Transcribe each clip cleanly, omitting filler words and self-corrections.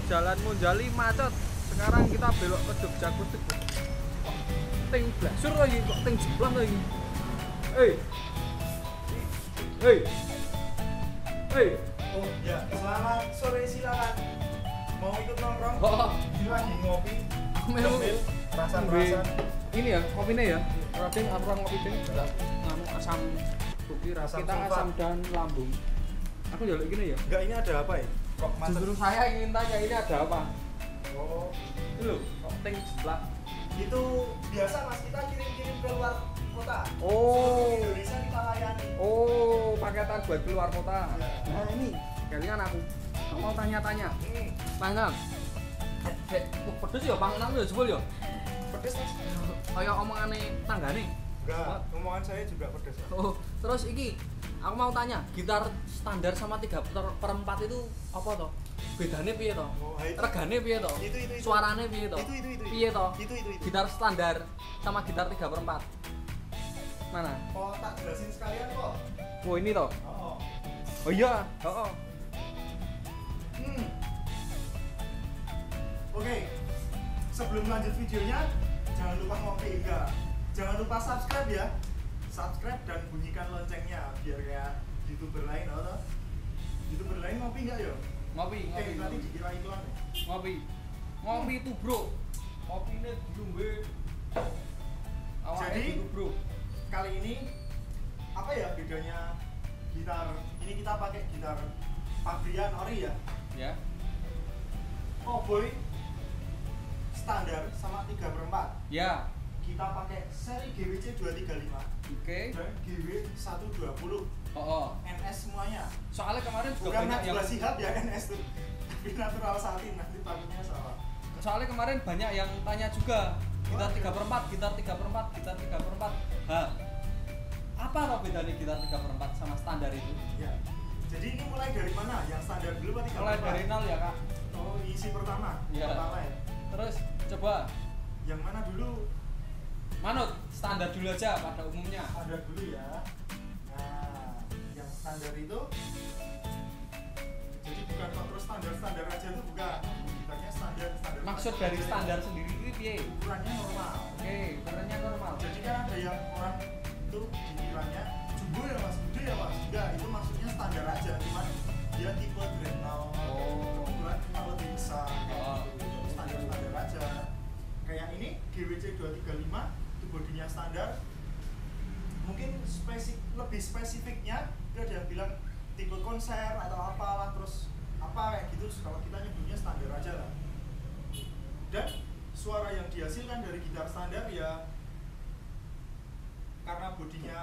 Jalan Monjali macet. Sekarang kita belok ke Jogja Kusuk. Ting blasur lagi, kok ting jeplang lagi. Hei. Hei. Hei. Oh ya, selamat sore, silakan. Mau ikut nongkrong? Oh, Ini lagi ngopi. memang Rasan-rasan. ini ya, kopinya ya. Rading aku ngopi ding. Nganu asam kopi Asam kita sulfat. asam dan lambung. Aku njaluk gini ya. Enggak, ini ada apa ya? Kok mantep? Justru saya ingin tanya ini ada apa? Oh, Ini loh, kok ting jeplak. itu biasa Mas, kita kirim-kirim ke luar kota. Oh. Seluruh Indonesia kita layani. Oh, paketan buat keluar kota. Ya. Nah ini, kalian aku mau tanya-tanya. Pangan. Pedes ya, panganan ya jebul ya. Pedes Mas? Kayak omongane tanggane. Enggak, omongan saya juga pedes. Mas. Oh, terus iki aku mau tanya, gitar standar sama 3/4 itu apa toh? Bedane piye toh? Oh, itu. Regane piye toh? Itu. Suarane piye toh? Itu. Piye toh? Itu. Gitar standar sama gitar 3/4. Mana? Oh, tak jelasin sekalian kok. Oh, ini toh. Oh. Oh iya, oh. Oke, sebelum lanjut videonya, jangan lupa ngopi enggak. Jangan lupa subscribe ya. Subscribe dan bunyikan loncengnya biar kayak YouTuber lain atau YouTuber lain ngopi enggak yo? Ngopi. Nanti dikira iklan ya. Ngopi itu, Bro. Kopine diombe. Jadi, itu, Bro. Kali ini apa ya bedanya gitar? Ini kita pakai gitar Fabrian Ori ya. Ya. Cowboy standar sama 3/4. Ya. Kita pakai seri GWC 235 Oke. dan GW 120 Oh. NS semuanya. Soalnya kemarin juga Bukan banyak yang Najwa Shihab ya NS tuh, tapi natural satin, nanti takutnya salah. soalnya kemarin banyak yang tanya juga gitar 3/4, gitar 3/4, gitar 3/4. Apa toh bedanya gitar 3/4 sama standar itu? Ya. Jadi ini mulai dari mana? Yang standar dulu apa 3/4? Mulai dari nol ya, Kak. Oh, isi pertama. Iya. Pertama ya. Terus coba Yang mana dulu? manut standar dulu aja pada umumnya. Ada dulu ya. Nah, yang standar itu jadi bukan kok terus standar aja tuh bukan. Gitarnya standar. Maksud dari standar sendiri itu piye? Ukurannya normal. Oke, ukurannya normal. Jadi kan ada yang orang itu dikiranya jumbo ya Mas, gede ya Mas. Enggak, itu maksudnya standar aja, cuman dia tipe dreadnought. Oh. Ukuran memang lebih besar kayak Oh. gitu. Itu standar aja. Kayak ini GWC 235 itu bodinya standar. Mungkin lebih spesifiknya itu ada yang bilang tipe konser atau apalah, terus apa kayak gitu. Kalau kita nyebutnya standar aja lah. Dan suara yang dihasilkan dari gitar standar ya karena bodinya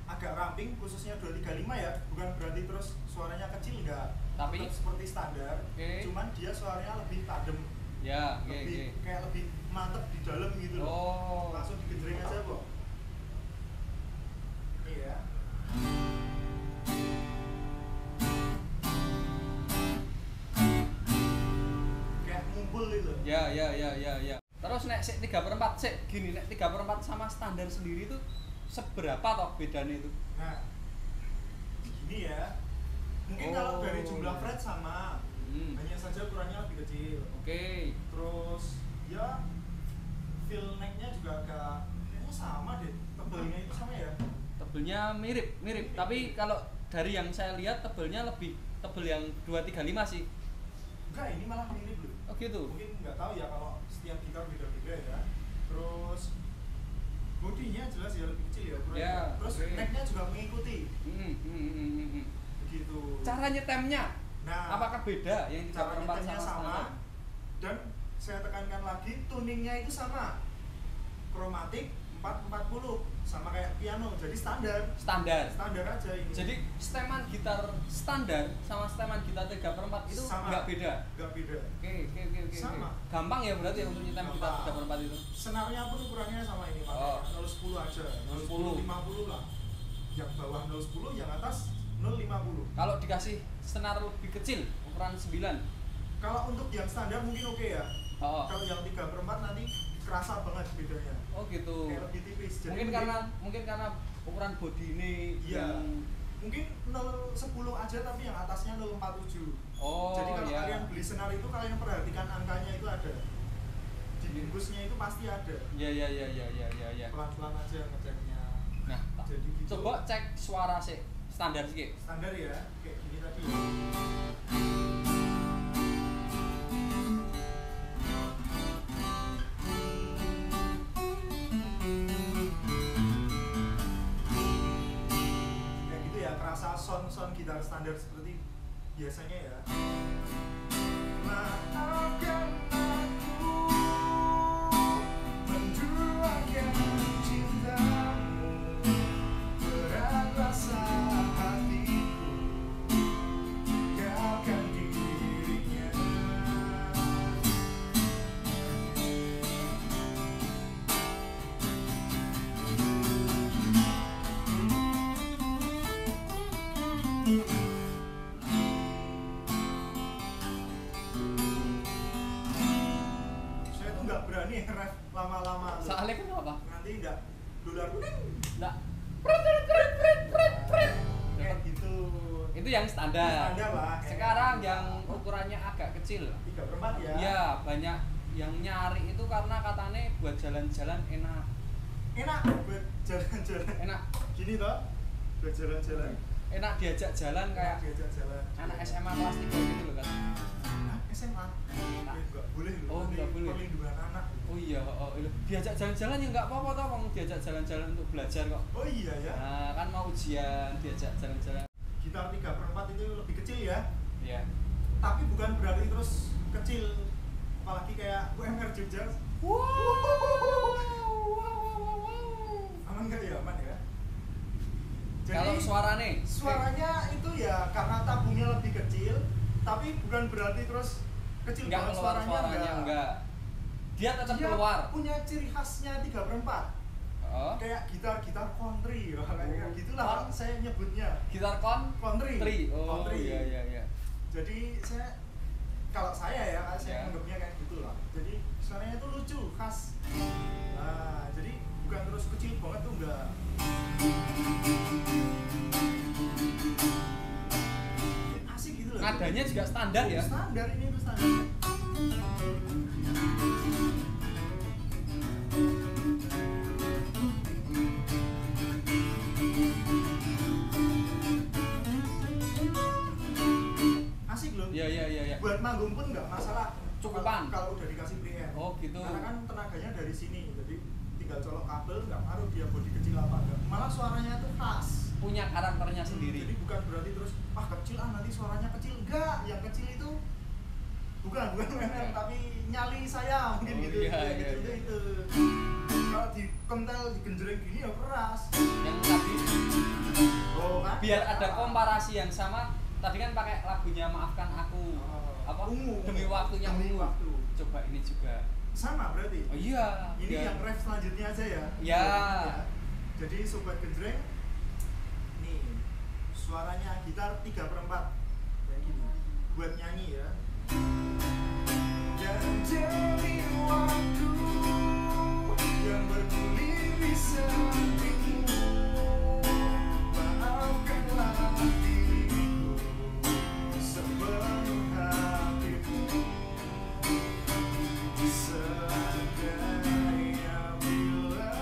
agak ramping, khususnya 235 ya, bukan berarti terus suaranya kecil, enggak, Tapi tetap seperti standar. Cuman dia suaranya lebih tajam, ya, lebih kayak lebih mantep di dalam gitu loh. Oh. Langsung digedreng aja kok. Iya. Kayak ngumpul gitu. Ya. Terus nek sik 3/4 sik gini, nek 3/4 sama standar sendiri itu seberapa toh bedanya itu? Nah, gini ya. Mungkin kalau dari jumlah fret sama, hanya saja ukurannya lebih kecil. Oke. Terus ya feel neck-nya juga agak kayaknya sama deh. Tebelnya itu sama ya. Tebelnya mirip. Tapi kalau dari yang saya lihat tebelnya lebih tebel yang 235 sih. Enggak, ini malah mirip loh. Oh gitu. Mungkin nggak tahu ya kalau setiap gitar beda-beda ya. Terus bodinya jelas ya lebih kecil ya ukurannya. Ya, Terus oke. neck-nya juga mengikuti. Hmm. Begitu. Cara nyetemnya Nah, apakah beda yang cara 3/4 nyetemnya sama sama, standar? dan saya tekankan lagi tuningnya itu sama, kromatik 440 sama kayak piano, jadi standar aja ini. Jadi seteman gitar standar sama seteman gitar 3/4 itu Sama. nggak beda. Oke. Sama. Gampang ya berarti ya untuk nyetem gitar Gampang. 3/4 itu. Senarnya pun ukurannya sama ini, Oh. makanya 010 aja, 010. 50 lah. Yang bawah 010, yang atas 050. Kalau dikasih senar lebih kecil ukuran 9. Kalau untuk yang standar mungkin oke ya. Oh. Kalau yang 3/4 nanti kerasa banget bedanya. Oh gitu. Kayak lebih tipis. Jadi Mungkin karena ukuran body ini iya. yang Mungkin 010 aja tapi yang atasnya 047. Oh, Jadi kalau iya. kalian beli senar itu kalian perhatikan angkanya itu ada. Di bungkusnya itu pasti ada. Iya. Pelan-pelan aja ngeceknya. Nah, Jadi gitu. coba cek suara sih standar sih. Standar ya, kayak gini tadi. Kayak gitu ya, kerasa sound gitar standar seperti biasanya ya. Maafkan aku menduakan cintamu, berat rasa hatiku, tinggalkan dirinya. Saya tuh nggak berani ref lama-lama loh. Soalnya kenapa? Nanti nggak dolar kuning. Nah, Kayak gitu. itu yang standar. Standar lah. Sekarang yang ukurannya agak kecil. 3/4 ya. Iya, banyak yang nyari itu karena katanya buat jalan-jalan enak. Enak buat jalan-jalan. Enak. Gini toh, buat jalan-jalan. Enak diajak jalan kayak diajak jalan. anak SMA kelas 3 gitu loh kan. Hah, SMA? Nah. Nggak boleh loh. Oh, nanti nggak boleh. Perlindungan anak. Oh iya, diajak jalan-jalan ya nggak apa-apa toh, mau diajak jalan-jalan untuk belajar kok. Oh iya ya. Nah, kan mau ujian, diajak jalan-jalan. Gitar 3/4 itu lebih kecil ya. Iya. Tapi bukan berarti terus kecil. Apalagi kayak UMR Jogja. Aman nggak ya? Aman ya. Kalau suaranya itu ya karena tabungnya lebih kecil, tapi bukan berarti terus kecil nggak banget keluar suaranya enggak. Dia tetap Dia keluar. punya ciri khasnya 3/4. Oh. Kayak gitar country ya, kayak Oh. gitulah saya nyebutnya. Gitar Country. Oh Country. iya. Jadi kalau saya Ya. anggapnya kayak gitulah. Jadi suaranya itu lucu, khas. Nah, jadi bukan terus kecil banget tuh enggak. Asik gitu loh. Nadanya juga standar ya. Standar ini tuh standar. Asik loh. Iya. Buat manggung pun nggak masalah. Cukupan. Kalau udah dikasih preamp. Oh gitu. Karena kan tenaganya dari sini, jadi tinggal colok kabel, nggak ngaruh dia bodi kecil apa enggak. Malah suaranya tuh khas. Punya karakternya Jadi sendiri. bukan berarti terus kecil nanti suaranya kecil. Enggak, yang kecil itu bukan Ya. tapi nyali saya mungkin Oh, gitu. iya. Itu. Kalau di kental di genjreng gini ya keras. Yang tadi Oh, kan? biar ada komparasi yang sama. Tadi kan pakai lagunya Maafkan Aku. Apa? Ungu. Demi waktunya Demi ungu. waktu. Coba ini juga. Sama berarti. Oh iya. Ini Biar- yang ref selanjutnya aja ya. Ya. Jadi sobat genjreng, nih suaranya gitar 3/4 kayak gini. Buat nyanyi ya. Dan demi waktu yang bergulir di sampingmu, maafkanlah diriku sepenuh hatimu. Seandainya bila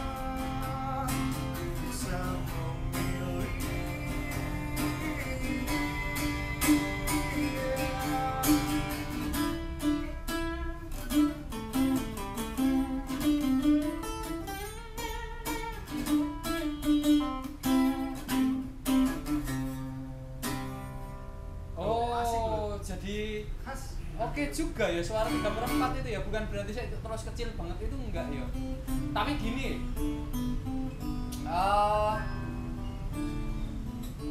bisa memilih, asik loh. Oh, jadi khas. oke juga ya suara 3/4 itu ya, bukan berarti saya terus kecil banget itu enggak ya. Tapi gini,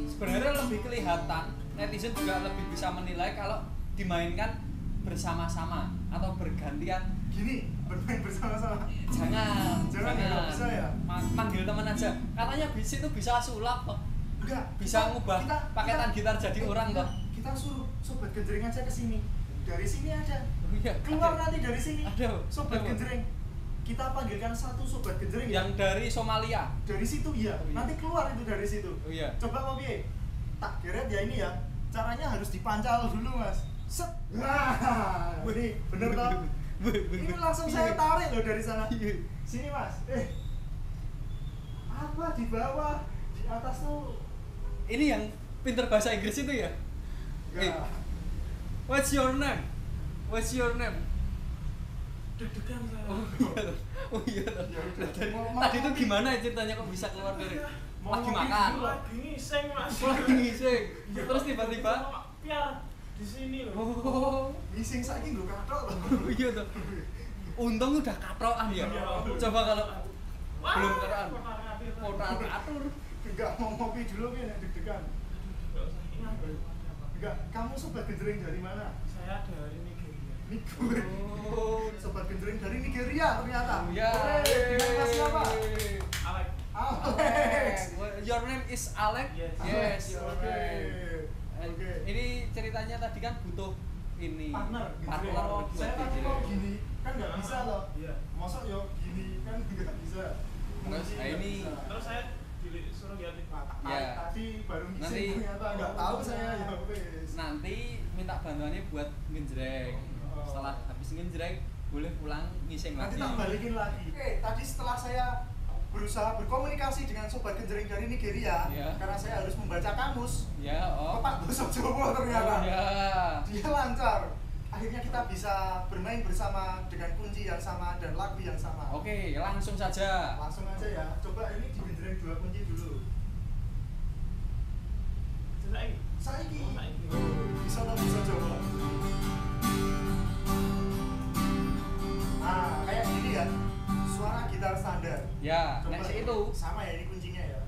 sebenarnya lebih kelihatan, netizen juga lebih bisa menilai kalau dimainkan bersama-sama atau bergantian. Gini, bermain bersama-sama. Jangan Nggak bisa ya? Manggil teman aja. Katanya bis itu bisa sulap kok. Enggak, Bisa ngubah paketan gitar jadi orang enggak, kok. Kita suruh sobat genjreng aja ke sini. Dari sini aja. Oh iya, Keluar ada. nanti dari sini. Ada. Sobat Ada. genjreng. Kita panggilkan satu sobat genjreng ya. Yang dari Somalia. Dari situ ya. Oh iya. Nanti keluar itu dari situ. Oh iya. Coba mau piye? Tak geret ya ini ya. Caranya harus dipancal dulu, Mas. set. Nah, ini bener toh? Ini langsung saya tarik loh dari sana. Sini Mas. Apa di bawah? Di atas tuh. Ini yang pinter bahasa Inggris itu ya? Enggak. What's your name? What's your name? Deg-degan saya. Oh iya. Ya udah. Tadi itu gimana ceritanya kok bisa keluar dari lagi makan? Lagi ngising Mas. Lagi ngising. Iya, Terus tiba-tiba piar di sini loh. oh Ngising saiki nggo kathok loh. iya tuh. Untung udah katrokan ya. Iya. Coba kalau Wah, belum katrokan. kotak-kotak. Atur. Enggak mau ngopi dulu nih deg-degan. Enggak usah ingat apa. Enggak, kamu sobat genjreng dari mana? Saya dari Nigeria. Nigeria. Oh. Sobat genjreng dari Nigeria ternyata. Ya. Dengan Mas siapa? Alek. Alex. Your name is Alex? Yes. Yes, Oke. alright. Oke. Ini ceritanya tadi kan butuh ini Partner genjreng. buat Saya tadi genjreng. kok gini, kan nggak bisa loh. Iya. Masa yo gini kan nggak bisa. Terus, Kunci nah nggak ini. bisa. Terus saya disuruh lihat di mata. Ya. Tadi baru Nanti- ngising ternyata nggak tahu saya ya wes. Nanti minta bantuannya buat genjreng. Oh. Setelah habis genjreng boleh pulang ngising Nanti lagi. tak balikin lagi. Oke, tadi setelah saya berusaha berkomunikasi dengan sobat genjreng dari Nigeria, Ya. karena saya harus membaca kamus, Ya, oh. Pak Bosok Jowo ternyata. Oh, ya. Dia lancar. Akhirnya kita bisa bermain bersama dengan kunci yang sama dan lagu yang sama. Oke, langsung saja. Langsung aja ya. Coba ini di genjreng 2 kunci dulu. Saya Saiki. Oh, saiki. Bisa tak bisa coba. Nah, kayak gini ya. Suara gitar standar. Ya, Coba next ini. itu. Sama ya, ini kuncinya ya.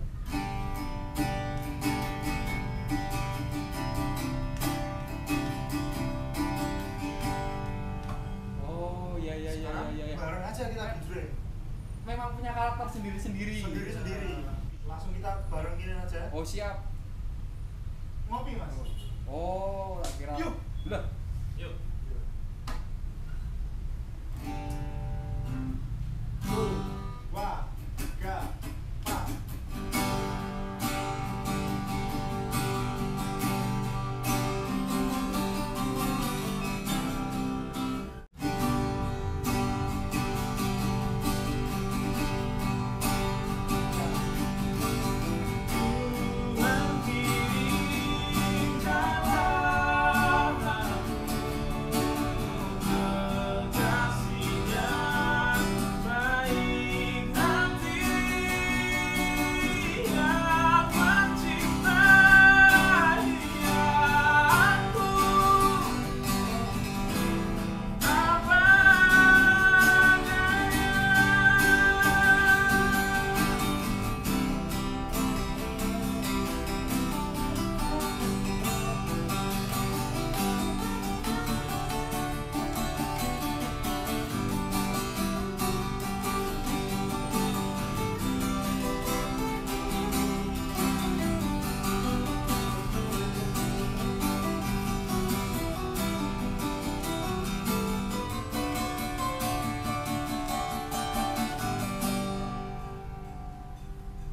Oh, ya ya ya Sekarang ya ya. bareng aja kita genjreng. Memang punya karakter sendiri-sendiri. Sendiri-sendiri. Langsung kita barengin aja. Oh, siap. Ngopi, Mas. Oh, tak kira. Yuk. Lah, Yuk. Dua, tiga, empat. Mengiring jalan kekasihnya baik nanti yang mencintai aku apa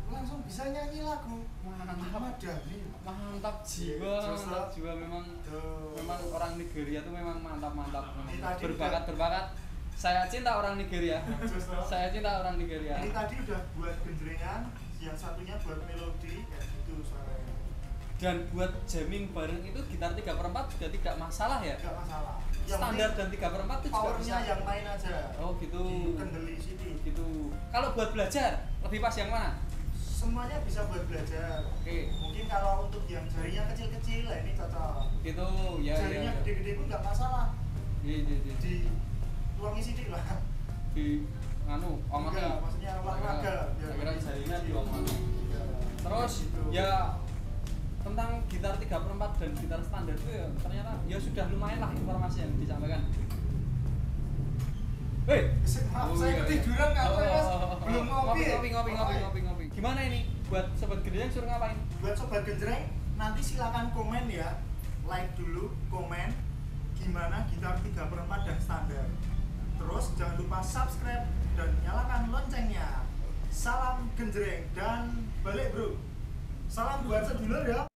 Langsung bisa nyanyi lagu Ahmad Dhani. mantap jiwa, Iya, mantap jiwa memang. Tuh. Memang orang Nigeria tuh memang mantap-mantap. Ini tadi Berbakat-berbakat. Saya cinta orang Nigeria. Terus, toh. Saya cinta orang Nigeria. Ini tadi udah buat genjrengan, yang satunya buat melodi, kayak gitu suaranya. Dan buat jamming bareng itu gitar 3/4 juga tidak masalah ya. Gak masalah. Standar dan 3/4 itu juga powernya bisa. yang main aja. Oh gitu. Kendali sini. Gitu. Kalau buat belajar lebih pas yang mana? Semuanya bisa buat belajar. Oke. Mungkin kalau untuk yang jarinya kecil-kecil, lah ini cocok. Gitu ya ya. Jarinya ya. gede-gede pun nggak masalah. Di Di tuangi sidik lah. di nganu omong Enggak, maksudnya olahraga. biar kira lebih jarinya kecil. di omong. Iya. Terus Gitu. ya tentang gitar 3/4 dan gitar standar itu ya ternyata ya sudah lumayan lah informasi yang disampaikan. Hei, Maaf, oh, saya iya, ketiduran iya. nggak tahu, Mas. Oh, Belum ngopi. ngopi. Gimana ini buat sobat genjreng suruh ngapain? Buat sobat genjreng, nanti silakan komen ya. Like dulu, komen gimana gitar 3/4 dan standar. Terus jangan lupa subscribe dan nyalakan loncengnya. Salam genjreng dan balik bro. Salam buat sedulur ya.